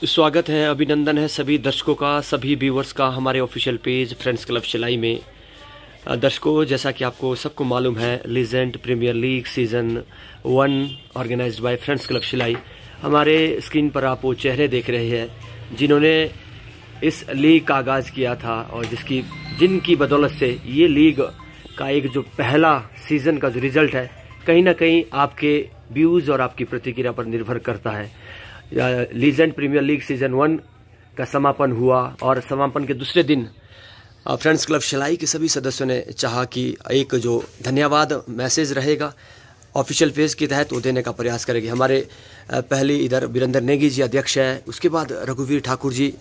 स्वागत है, अभिनंदन है सभी दर्शकों का, सभी व्यूवर्स का हमारे official page friends club Shilai में। दर्शकों, जैसा कि आपको सबको मालूम है, legend premier league season 1 organised by friends club Shilai. हमारे स्क्रीन पर आप वो चेहरे देख रहे हैं जिन्होंने इस लीग का आगाज़ किया था और जिनकी बदौलत से ये लीग का एक जो पहला सीज़न का जो रिजल्ट है, कहीं ना कहीं आपके व्यूज़ और आपकी प्रतिक्रिया पर निर्भर करता है। लीजेंड प्रीमियर लीग सीज़न 1 का समापन हुआ और समापन के दूसरे दिन फ्रेंड्स क्लब शिलाई के सभी सदस्यों ने चाहा कि एक जो धन्यवाद मैसेज रहेगा ऑफिशियल पेज के तहत वो देने का प्रयास करेंगे। हमारे पहले इधर वीरेंद्र नेगी जी अध्यक्ष हैं, उसके बाद रघुवीर ठाकुर जी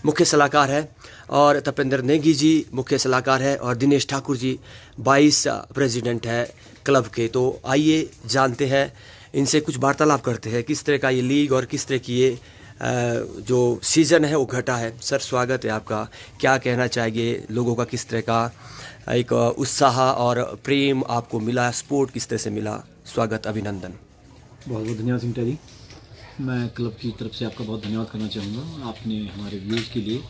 मुख्य सलाहकार है और तपेंद्र नेगी जी मुख्य सलाहकार है और दिनेश ठाकुर जी 22 प्रेसिडेंट है क्लब के। तो आइए जानते हैं, इनसे कुछ वार्तालाप करते हैं किस तरह का ये लीग और किस तरह की ये जो सीज़न है वो घटा है। सर, स्वागत है आपका। क्या कहना चाहिए, लोगों का किस तरह का एक उत्साह और प्रेम आपको मिला, सपोर्ट किस तरह से मिला? स्वागत, अभिनंदन। बहुत बहुत धन्यवाद सिंटा जी। मैं क्लब की तरफ से आपका बहुत धन्यवाद करना चाहूँगा, आपने हमारे व्यूज़ के लिए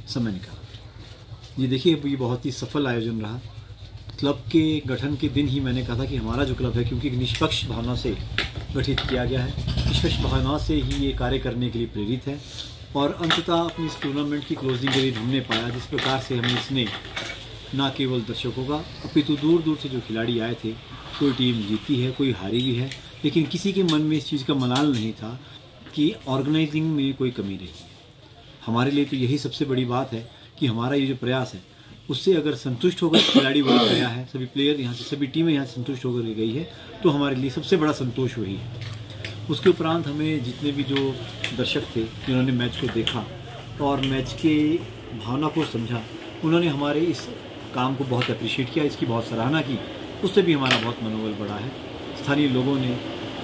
समय निकाला। ये देखिए, ये बहुत ही सफल आयोजन रहा। क्लब के गठन के दिन ही मैंने कहा था कि हमारा जो क्लब है, क्योंकि एक निष्पक्ष भावना से गठित किया गया है, निष्पक्ष भावना से ही ये कार्य करने के लिए प्रेरित है और अंततः अपनी इस टूर्नामेंट की क्लोजिंग के लिए हमने पाया जिस प्रकार से हमें इसने न केवल दर्शकों का अपितु दूर दूर से जो खिलाड़ी आए थे, कोई टीम जीती है, कोई हारी भी है, लेकिन किसी के मन में इस चीज़ का मलाल नहीं था कि ऑर्गेनाइजिंग में कोई कमी रही। हमारे लिए तो यही सबसे बड़ी बात है कि हमारा ये जो प्रयास है उससे अगर संतुष्ट होकर खिलाड़ी वर्ग गया है, सभी प्लेयर यहाँ से, सभी टीमें यहाँ से संतुष्ट होकर गई है, तो हमारे लिए सबसे बड़ा संतोष वही है। उसके उपरांत हमें जितने भी जो दर्शक थे जिन्होंने मैच को देखा और मैच के भावना को समझा, उन्होंने हमारे इस काम को बहुत अप्रिशिएट किया, इसकी बहुत सराहना की, उससे भी हमारा बहुत मनोबल बढ़ा है। स्थानीय लोगों ने,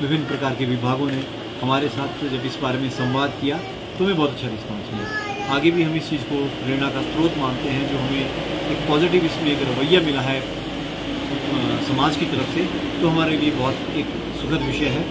विभिन्न प्रकार के विभागों ने हमारे साथ जब इस बारे में संवाद किया तो हमें बहुत अच्छा रिस्पॉन्स मिला। आगे भी हम इस चीज़ को प्रेरणा का स्रोत मानते हैं, जो हमें एक पॉजिटिव इसमें एक रवैया मिला है समाज की तरफ से, तो हमारे लिए बहुत एक सुखद विषय है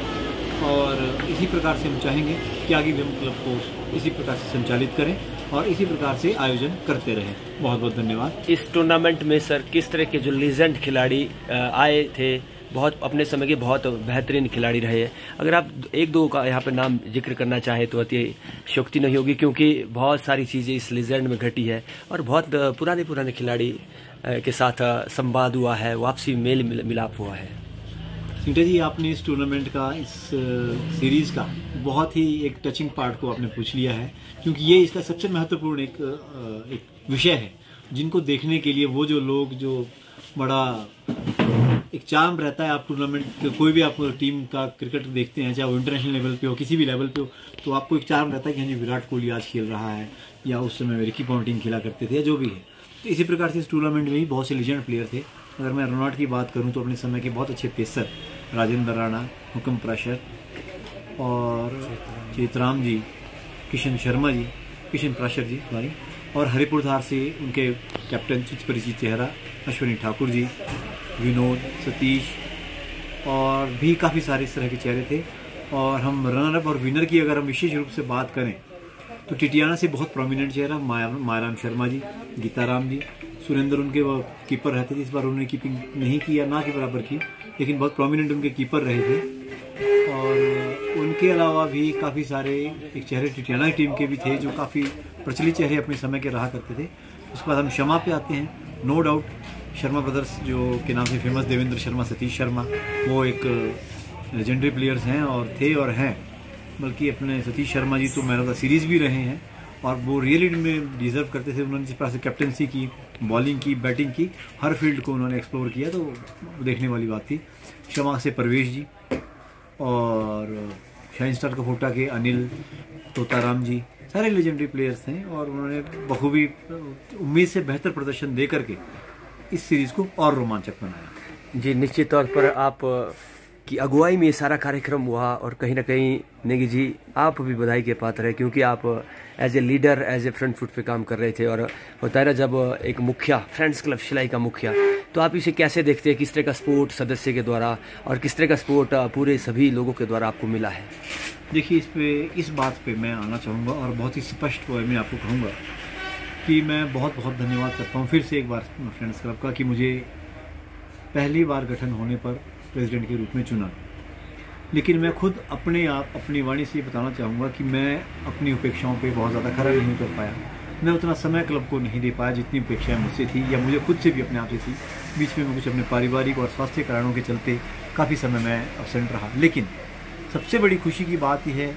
और इसी प्रकार से हम चाहेंगे कि आगे भी हम क्लब को इसी प्रकार से संचालित करें और इसी प्रकार से आयोजन करते रहें। बहुत बहुत धन्यवाद। इस टूर्नामेंट में सर किस तरह के जो लीजेंड खिलाड़ी आए थे, बहुत अपने समय के बहुत बेहतरीन खिलाड़ी रहे, अगर आप एक दो का यहाँ पे नाम जिक्र करना चाहे तो अति शोक्ति नहीं होगी, क्योंकि बहुत सारी चीज़ें इस लीजेंड में घटी है और बहुत पुराने खिलाड़ी के साथ संवाद हुआ है, वापसी मेल मिलाप हुआ है। सिंटा जी, आपने इस टूर्नामेंट का, इस सीरीज़ का बहुत ही एक टचिंग पार्ट को आपने पूछ लिया है, क्योंकि ये इसका सबसे महत्वपूर्ण एक विषय है जिनको देखने के लिए वो जो लोग, जो बड़ा एक चार्म रहता है, आप टूर्नामेंट कोई भी आप टीम का क्रिकेट देखते हैं, चाहे वो इंटरनेशनल लेवल पे हो, किसी भी लेवल पे हो, तो आपको एक चार्म रहता है कि हाँ जी, विराट कोहली आज खेल रहा है या उस समय रिकी पॉन्टिंग खेला करते थे या जो भी है। तो इसी प्रकार से इस टूर्नामेंट में भी बहुत से लीजेंड प्लेयर थे। अगर मैं रनआउट की बात करूँ तो अपने समय के बहुत अच्छे पेसर राजेंद्र राणा, हुकम प्राशर और चेतराम जी, किशन प्राशर जी सॉरी, और हरिपुर धार से उनके कैप्टन चितपरिचित चेहरा अश्विनी ठाकुर जी, विनोद, सतीश और भी काफ़ी सारे इस तरह के चेहरे थे। और हम रनर अप और विनर की अगर हम विशेष रूप से बात करें तो टिटियाना से बहुत प्रोमिनेंट चेहरा मायाराम शर्मा जी, गीताराम जी, सुरेंद्र उनके वो कीपर रहते थे। इस बार उन्होंने कीपिंग नहीं किया, ना के बराबर की, लेकिन बहुत प्रोमिनेंट उनके कीपर रहे थे। और उनके अलावा भी काफ़ी सारे एक चेहरे टिटियाना की टीम के भी थे जो काफ़ी प्रचलित चेहरे अपने समय के रहा करते थे। उसके बाद हम शर्मा पे आते हैं। नो डाउट शर्मा ब्रदर्स जो के नाम से फेमस, देवेंद्र शर्मा, सतीश शर्मा, वो एक लेजेंडरी प्लेयर्स हैं और थे और हैं। बल्कि अपने सतीश शर्मा जी तो मैन ऑफ द सीरीज़ भी रहे हैं और वो रियली में डिज़र्व करते थे। उन्होंने जिस प्रकार से कैप्टनसी की, बॉलिंग की, बैटिंग की, हर फील्ड को उन्होंने एक्सप्लोर किया, तो देखने वाली बात थी। शर्मा से परवेश जी और शाइन स्टार कपोटा के अनिल, तोताराम जी, सारे लेजेंडरी प्लेयर्स हैं और उन्होंने बखूबी उम्मीद से बेहतर प्रदर्शन दे करके इस सीरीज़ को और रोमांचक बनाया। जी, निश्चित तौर पर आप की अगुवाई में ये सारा कार्यक्रम हुआ। और कहीं ना कहीं नेगी जी आप भी बधाई के पात्र है, क्योंकि आप as a leader, as a front foot पे काम कर रहे थे। और होता है ना, जब एक मुखिया, फ्रेंड्स क्लब शिलाई का मुखिया, तो आप इसे कैसे देखते हैं, किस तरह का सपोर्ट सदस्य के द्वारा और किस तरह का सपोर्ट पूरे सभी लोगों के द्वारा आपको मिला है? देखिए, इस बात पे मैं आना चाहूँगा और बहुत ही स्पष्ट वे में आपको कहूँगा कि मैं बहुत बहुत धन्यवाद करता हूँ फिर से एक बार फ्रेंड्स क्लब का, कि मुझे पहली बार गठन होने पर प्रेसिडेंट के रूप में चुना। लेकिन मैं खुद अपनी वाणी से बताना चाहूँगा कि मैं अपनी अपेक्षाओं पे बहुत ज़्यादा खरा नहीं उतर पाया। मैं उतना समय क्लब को नहीं दे पाया जितनी अपेक्षाएं मुझसे थी, या मुझे खुद से भी अपने आप से थी। बीच में कुछ अपने पारिवारिक और स्वास्थ्य कारणों के चलते काफ़ी समय मैं अब्सेंट रहा। लेकिन सबसे बड़ी खुशी की बात यह है,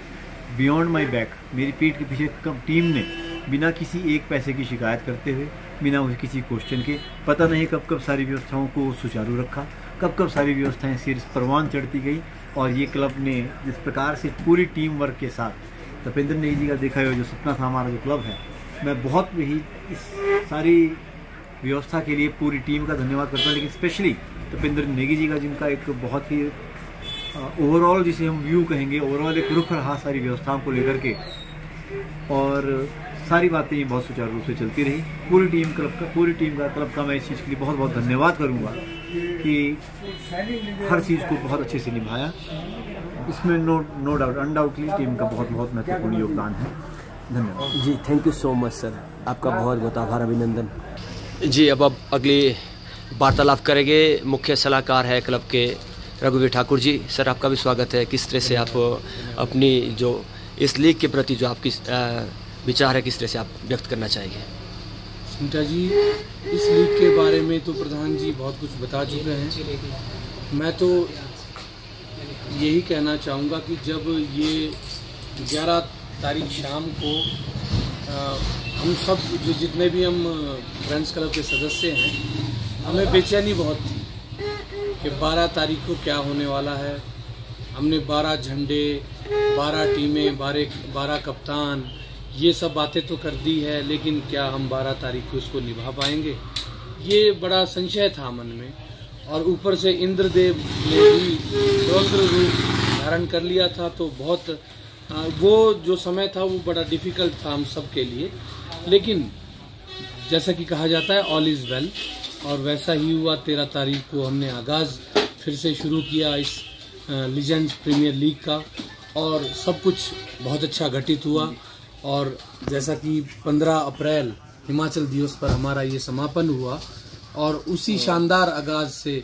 बियॉन्ड माई बैक, मेरी पीठ के पीछे टीम ने बिना किसी एक पैसे की शिकायत करते हुए, बिना किसी क्वेश्चन के, पता नहीं कब कब सारी व्यवस्थाओं को सुचारू रखा, कब कब सारी व्यवस्थाएं सिर परवान चढ़ती गई। और ये क्लब ने जिस प्रकार से पूरी टीम वर्क के साथ तपेंद्र नेगी जी का देखा हुआ जो सपना था हमारा जो क्लब है, मैं बहुत ही इस सारी व्यवस्था के लिए पूरी टीम का धन्यवाद करता हूँ। लेकिन स्पेशली तपेंद्र नेगी जी का, जिनका एक बहुत ही ओवरऑल, जिसे हम व्यू कहेंगे, ओवरऑल एक रुख रहा सारी व्यवस्थाओं को लेकर के, और सारी बातें ये बहुत सुचारू रूप से चलती रही। पूरी टीम क्लब का मैं इस चीज़ के लिए बहुत बहुत धन्यवाद करूँगा कि हर चीज़ को बहुत अच्छे से निभाया। इसमें नो डाउट, अनडाउटली टीम का बहुत बहुत महत्वपूर्ण योगदान है। धन्यवाद जी, thank you so much sir, आपका बहुत बहुत आभार, अभिनंदन जी। अब अगली वार्तालाप करेंगे, मुख्य सलाहकार है क्लब के रघुवीर ठाकुर जी। सर, आपका भी स्वागत है। किस तरह से आप अपनी जो इस लीग के प्रति जो आपकी विचार है, किस तरह से आप व्यक्त करना चाहेंगे? स्मिता जी, इस लीग के बारे में तो प्रधान जी बहुत कुछ बता चुके हैं। मैं तो यही कहना चाहूँगा कि जब ये 11 तारीख शाम को हम सब जितने भी हम फ्रेंड्स क्लब के सदस्य हैं, हमें बेचैनी बहुत थी कि 12 तारीख को क्या होने वाला है। हमने 12 झंडे, 12 टीमें, 12 कप्तान, ये सब बातें तो कर दी है, लेकिन क्या हम 12 तारीख को इसको निभा पाएंगे, ये बड़ा संशय था मन में। और ऊपर से इंद्रदेव ने भी रौद्र रूप धारण कर लिया था, तो बहुत वो जो समय था वो बड़ा डिफ़िकल्ट था हम सब के लिए। लेकिन जैसा कि कहा जाता है, ऑल इज़ वेल, और वैसा ही हुआ। 13 तारीख को हमने आगाज़ फिर से शुरू किया इस लीजेंड्स प्रीमियर लीग का, और सब कुछ बहुत अच्छा घटित हुआ। और जैसा कि 15 अप्रैल हिमाचल दिवस पर हमारा ये समापन हुआ, और उसी शानदार आगाज से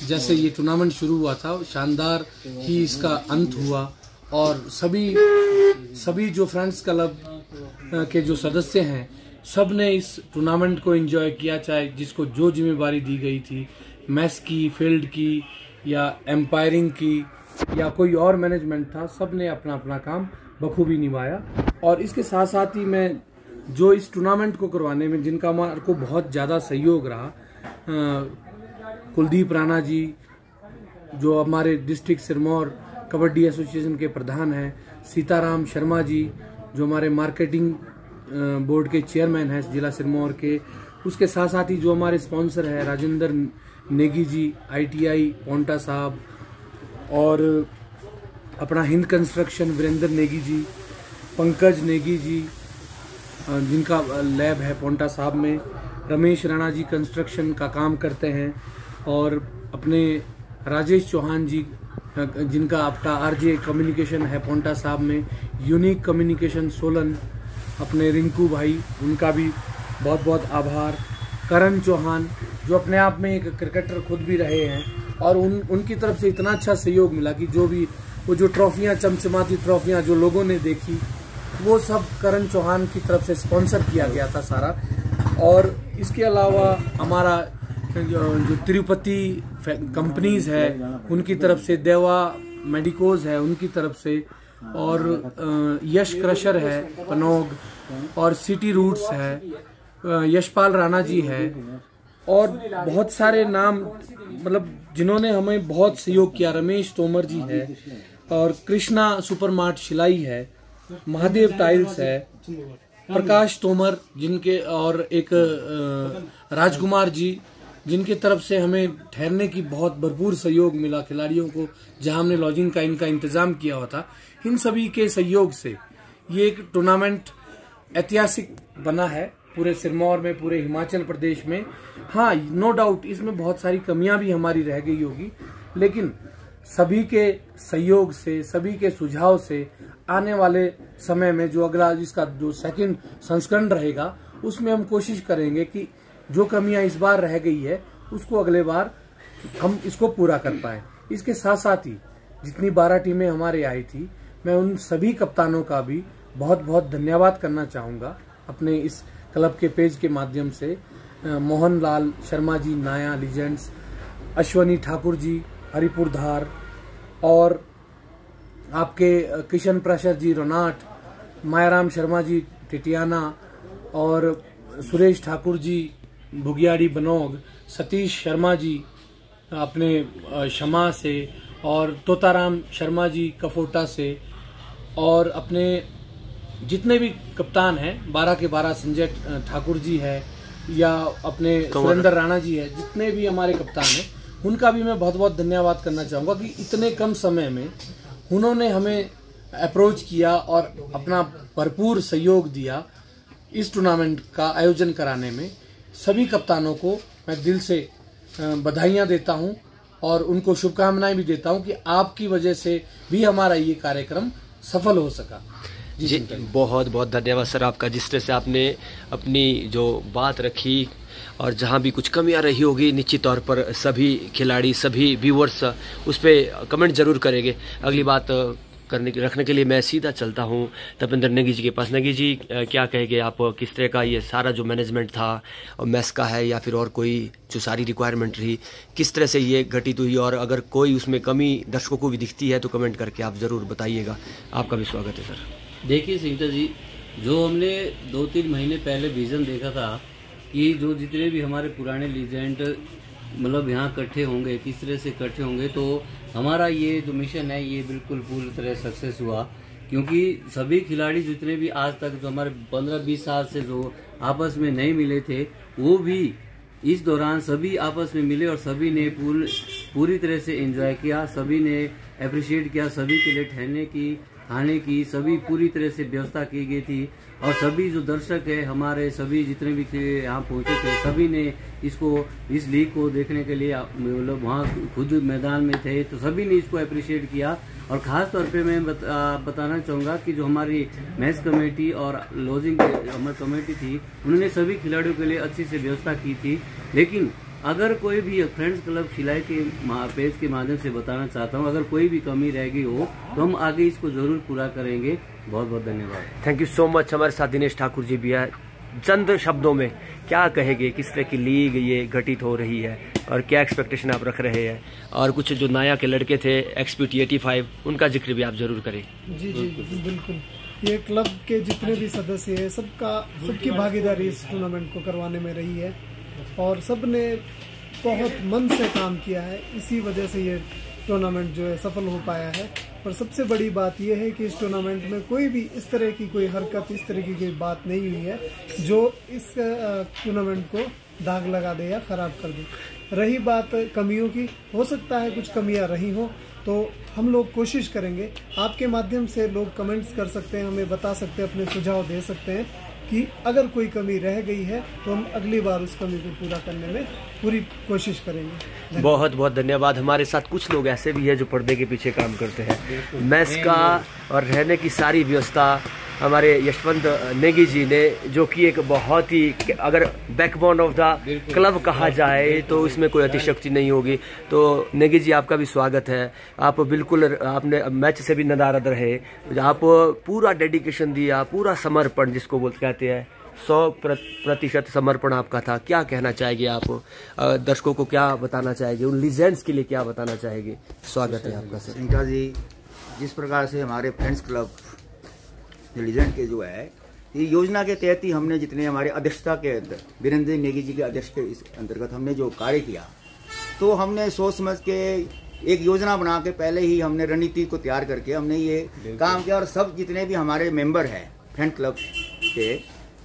जैसे ये टूर्नामेंट शुरू हुआ था, शानदार ही इसका अंत हुआ। और सभी जो फ्रेंड्स क्लब के जो सदस्य हैं, सब ने इस टूर्नामेंट को एंजॉय किया, चाहे जिसको जो जिम्मेदारी दी गई थी, मैच की, फील्ड की, या एम्पायरिंग की, या कोई और मैनेजमेंट था, सब ने अपना अपना काम बखूबी निभाया। और इसके साथ साथ ही मैं जो इस टूर्नामेंट को करवाने में जिनका हमारे को बहुत ज़्यादा सहयोग रहा, कुलदीप राणा जी जो हमारे डिस्ट्रिक्ट सिरमौर कबड्डी एसोसिएशन के प्रधान हैं, सीताराम शर्मा जी जो हमारे मार्केटिंग बोर्ड के चेयरमैन हैं जिला सिरमौर के, उसके साथ साथ ही जो हमारे स्पॉन्सर है राजेंद्र नेगी जी, ITI पोंटा साहब, और अपना हिंद कंस्ट्रक्शन वीरेंद्र नेगी जी, पंकज नेगी जी जिनका लैब है पोंटा साहब में, रमेश राणा जी कंस्ट्रक्शन का काम करते हैं, और अपने राजेश चौहान जी जिनका आपका RJ कम्युनिकेशन है पोंटा साहब में, यूनिक कम्युनिकेशन सोलन, अपने रिंकू भाई, उनका भी बहुत बहुत आभार, करण चौहान जो अपने आप में एक क्रिकेटर खुद भी रहे हैं, और उनकी तरफ से इतना अच्छा सहयोग मिला कि जो भी वो जो ट्रॉफियाँ, चमचमाती ट्रॉफियाँ जो लोगों ने देखी, वो सब करण चौहान की तरफ से स्पॉन्सर किया गया था सारा। और इसके अलावा हमारा जो तिरुपति कंपनीज है उनकी तरफ से, देवा मेडिकोज है उनकी तरफ से, और यश क्रशर है पनोग, और सिटी रूट्स है, यशपाल राणा जी है, और बहुत सारे नाम मतलब जिन्होंने हमें बहुत सहयोग किया, रमेश तोमर जी है, और कृष्णा सुपरमार्ट शिलाई है, महादेव टाइल्स है, प्रकाश तोमर जिनके, और एक राजकुमार जी जिनकी तरफ से हमें ठहरने की बहुत भरपूर सहयोग मिला, खिलाड़ियों को जहां हमने लॉजिंग का इनका इंतजाम किया हुआ था, इन सभी के सहयोग से ये एक टूर्नामेंट ऐतिहासिक बना है पूरे सिरमौर में, पूरे हिमाचल प्रदेश में। हाँ, नो डाउट इसमें बहुत सारी कमियां भी हमारी रह गई होगी, लेकिन सभी के सहयोग से, सभी के सुझाव से आने वाले समय में जो अगला इसका जो सेकंड संस्करण रहेगा, उसमें हम कोशिश करेंगे कि जो कमियां इस बार रह गई है उसको अगले बार हम इसको पूरा कर पाए। इसके साथ साथ ही जितनी 12 टीमें हमारे आई थी, मैं उन सभी कप्तानों का भी बहुत बहुत धन्यवाद करना चाहूँगा अपने इस क्लब के पेज के माध्यम से। मोहन लाल शर्मा जी, नाया लीजेंड्स, अश्वनी ठाकुर जी हरिपुर धार, और आपके किशन प्रसाद जी रोनाट, मायाराम शर्मा जी टिटियाना, और सुरेश ठाकुर जी भुगियाड़ी बनोग, सतीश शर्मा जी अपने शमा से, और तोताराम शर्मा जी कफोटा से, और अपने जितने भी कप्तान हैं 12 के 12, संजय ठाकुर जी है या अपने सुरेंद्र राणा जी है, जितने भी हमारे कप्तान हैं उनका भी मैं बहुत बहुत धन्यवाद करना चाहूँगा कि इतने कम समय में उन्होंने हमें अप्रोच किया और अपना भरपूर सहयोग दिया इस टूर्नामेंट का आयोजन कराने में। सभी कप्तानों को मैं दिल से बधाइयाँ देता हूँ और उनको शुभकामनाएं भी देता हूँ कि आपकी वजह से भी हमारा ये कार्यक्रम सफल हो सका। जी, बहुत बहुत धन्यवाद सर आपका, जिस तरह से आपने अपनी जो बात रखी और जहाँ भी कुछ कमियाँ रही होगी निश्चित तौर पर सभी खिलाड़ी, सभी व्यूअर्स उस पर कमेंट जरूर करेंगे। अगली बात रखने के लिए मैं सीधा चलता हूँ तपेंद्र नेगी जी के पास। नेगी जी, क्या कहेंगे आप, किस तरह का ये सारा जो मैनेजमेंट था और मैस का है या फिर और कोई जो सारी रिक्वायरमेंट रही, किस तरह से ये घटित हुई, और अगर कोई उसमें कमी दर्शकों को भी दिखती है तो कमेंट करके आप ज़रूर बताइएगा। आपका भी स्वागत है सर। देखिए सिंटा जी, जो हमने 2-3 महीने पहले विज़न देखा था कि जो जितने भी हमारे पुराने लीजेंड मतलब यहाँ इकट्ठे होंगे, किस तरह से इकट्ठे होंगे, तो हमारा ये जो मिशन है ये बिल्कुल पूरी तरह सक्सेस हुआ। क्योंकि सभी खिलाड़ी जितने भी आज तक जो हमारे 15-20 साल से जो आपस में नहीं मिले थे, वो भी इस दौरान सभी आपस में मिले और सभी ने पूरी तरह से एंजॉय किया, सभी ने अप्रिशिएट किया, सभी के लिए ठहरने की, खाने की सभी पूरी तरह से व्यवस्था की गई थी। और सभी जो दर्शक है हमारे, सभी जितने भी यहाँ पहुँचे थे, सभी ने इस लीग को देखने के लिए मतलब वहाँ खुद मैदान में थे, तो सभी ने इसको अप्रिशिएट किया। और ख़ास तौर पे मैं बताना चाहूँगा कि जो हमारी मैच कमेटी और लॉजिंग हमारी कमेटी थी, उन्होंने सभी खिलाड़ियों के लिए अच्छी से व्यवस्था की थी। लेकिन अगर कोई भी फ्रेंड्स क्लब खिलाई के पेज के माध्यम से बताना चाहता हूँ, अगर कोई भी कमी रह गई हो तो हम आगे इसको जरूर पूरा करेंगे। बहुत बहुत धन्यवाद। Thank you so much. हमारे साथ दिनेश ठाकुर जी भी है। चंद शब्दों में क्या कहेंगे, किस तरह की लीग ये घटित हो रही है और क्या एक्सपेक्टेशन आप रख रहे हैं, और कुछ जो नाया के लड़के थे XPT 85 उनका जिक्र भी आप जरूर करें। जी जी बिल्कुल, ये क्लब के जितने भी सदस्य हैं सबकी भागीदारी इस टूर्नामेंट को करवाने में रही है और सब ने बहुत मन से काम किया है। इसी वजह से ये टूर्नामेंट जो है सफल हो पाया है। और सबसे बड़ी बात यह है कि इस टूर्नामेंट में कोई भी इस तरह की कोई हरकत, इस तरह की कोई बात नहीं हुई है जो इस टूर्नामेंट को दाग लगा दे या ख़राब कर दे। रही बात कमियों की, हो सकता है कुछ कमियां रही हों, तो हम लोग कोशिश करेंगे। आपके माध्यम से लोग कमेंट्स कर सकते हैं, हमें बता सकते हैं, अपने सुझाव दे सकते हैं कि अगर कोई कमी रह गई है तो हम अगली बार उस कमी को पूरा करने में पूरी कोशिश करेंगे। बहुत बहुत धन्यवाद। हमारे साथ कुछ लोग ऐसे भी हैं जो पर्दे के पीछे काम करते हैं। मैस का और रहने की सारी व्यवस्था हमारे यशवंत नेगी जी ने, जो कि एक बहुत ही, अगर बैकबोन ऑफ द क्लब कहा जाए तो इसमें कोई अतिशक्ति नहीं होगी। तो नेगी जी आपका भी स्वागत है। आप बिल्कुल, आपने मैच से भी नदारद रहे, आप पूरा डेडिकेशन दिया, पूरा समर्पण जिसको कहते हैं 100% समर्पण आपका था। क्या कहना चाहेंगे आप, दर्शकों को क्या बताना चाहेंगे, उन लीजेंड्स के लिए क्या बताना चाहेंगे? स्वागत है आपका सर। सिंटा जी, जिस प्रकार से हमारे फ्रेंड्स क्लब लीजेंड के जो है, ये योजना के तहत ही हमने जितने हमारे अध्यक्षता के अंदर वीरेंद्र नेगी जी के अध्यक्ष के इस अंतर्गत हमने जो कार्य किया, तो हमने सोच समझ के एक योजना बना के पहले ही हमने रणनीति को तैयार करके हमने ये काम किया। और सब जितने भी हमारे मेंबर हैं फ्रेंड क्लब के,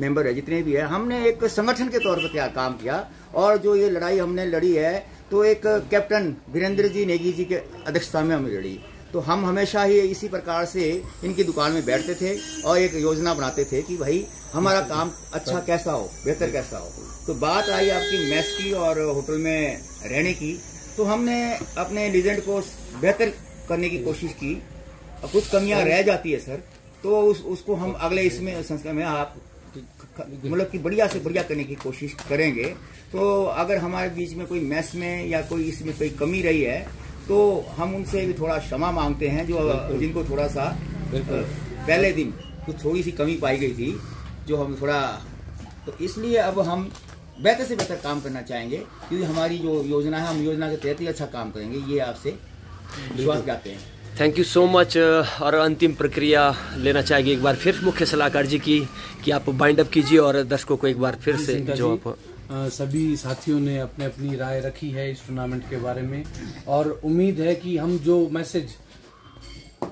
मेंबर है जितने भी है, हमने एक संगठन के तौर पर क्या काम किया। और जो ये लड़ाई हमने लड़ी है तो एक कैप्टन वीरेंद्र जी नेगी जी के अध्यक्षता में हमने लड़ी। तो हम हमेशा ही इसी प्रकार से इनकी दुकान में बैठते थे और एक योजना बनाते थे कि भाई हमारा काम अच्छा कैसा हो, बेहतर कैसा हो। तो बात आई आपकी मेस की और होटल में रहने की, तो हमने अपने लीजेंड को बेहतर करने की कोशिश की। कुछ कमियां रह जाती है सर, तो उसको हम अगले इसमें संस्करण में आप मतलब कि बढ़िया से बढ़िया करने की कोशिश करेंगे। तो अगर हमारे बीच में कोई मेस में या कोई इसमें कोई कमी रही है तो हम उनसे भी थोड़ा क्षमा मांगते हैं, जो जिनको थोड़ा सा पहले दिन कुछ थोड़ी सी कमी पाई गई थी, जो हम थोड़ा, तो इसलिए अब हम बेहतर से बेहतर काम करना चाहेंगे, क्योंकि हमारी जो योजना है हम योजना के तहत ही अच्छा काम करेंगे, ये आपसे विश्वास करते हैं। Thank you so much. और अंतिम प्रक्रिया लेना चाहेंगे एक बार फिर मुख्य सलाहकार जी की कि आप बाइंड अप कीजिए और दर्शकों को एक बार फिर से जो आप सभी साथियों ने अपने अपनी राय रखी है इस टूर्नामेंट के बारे में, और उम्मीद है कि हम जो मैसेज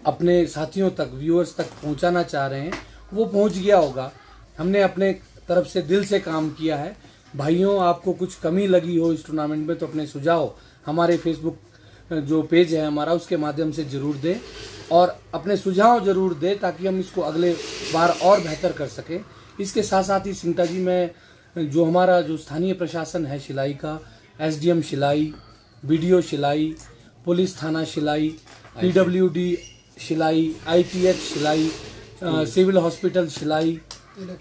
अपने साथियों तक, व्यूअर्स तक पहुंचाना चाह रहे हैं वो पहुंच गया होगा। हमने अपने तरफ से दिल से काम किया है। भाइयों, आपको कुछ कमी लगी हो इस टूर्नामेंट में तो अपने सुझाव हमारे फेसबुक जो पेज है हमारा उसके माध्यम से जरूर दें और अपने सुझाव जरूर दें ताकि हम इसको अगले बार और बेहतर कर सकें। इसके साथ साथ ही सिंगटा जी में जो हमारा जो स्थानीय प्रशासन है शिलाई का, SDM Shilai, BDO Shilai, police थाना Shilai, PWD Shilai, IPH Shilai, civil hospital Shilai,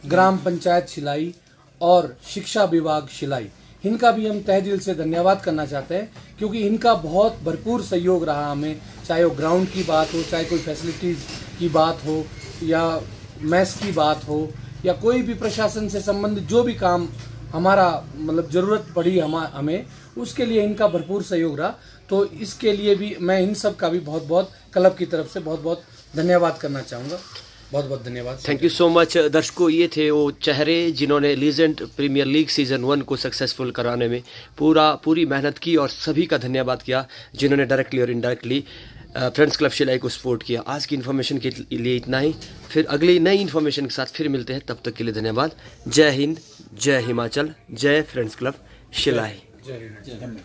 ग्राम पंचायत शिलाई और शिक्षा विभाग शिलाई, इनका भी हम तहे दिल से धन्यवाद करना चाहते हैं, क्योंकि इनका बहुत भरपूर सहयोग रहा हमें, चाहे वो ग्राउंड की बात हो, चाहे कोई फैसिलिटीज़ की बात हो या मैस की बात हो या कोई भी प्रशासन से संबंधित जो भी काम हमारा मतलब ज़रूरत पड़ी हमें, उसके लिए इनका भरपूर सहयोग रहा। तो इसके लिए भी मैं इन सब का भी बहुत बहुत क्लब की तरफ से बहुत बहुत धन्यवाद करना चाहूँगा। बहुत बहुत धन्यवाद। Thank you so much. दर्शकों, ये थे वो चेहरे जिन्होंने लीजेंड प्रीमियर लीग सीजन 1 को सक्सेसफुल कराने में पूरी मेहनत की, और सभी का धन्यवाद किया जिन्होंने डायरेक्टली और इनडायरेक्टली फ्रेंड्स क्लब शिलाई को सपोर्ट किया। आज की इन्फॉर्मेशन के लिए इतना ही, फिर अगली नई इन्फॉर्मेशन के साथ फिर मिलते हैं। तब तक के लिए धन्यवाद। जय हिंद, जय हिमाचल, जय फ्रेंड्स क्लब शिलाई। जय हिंद।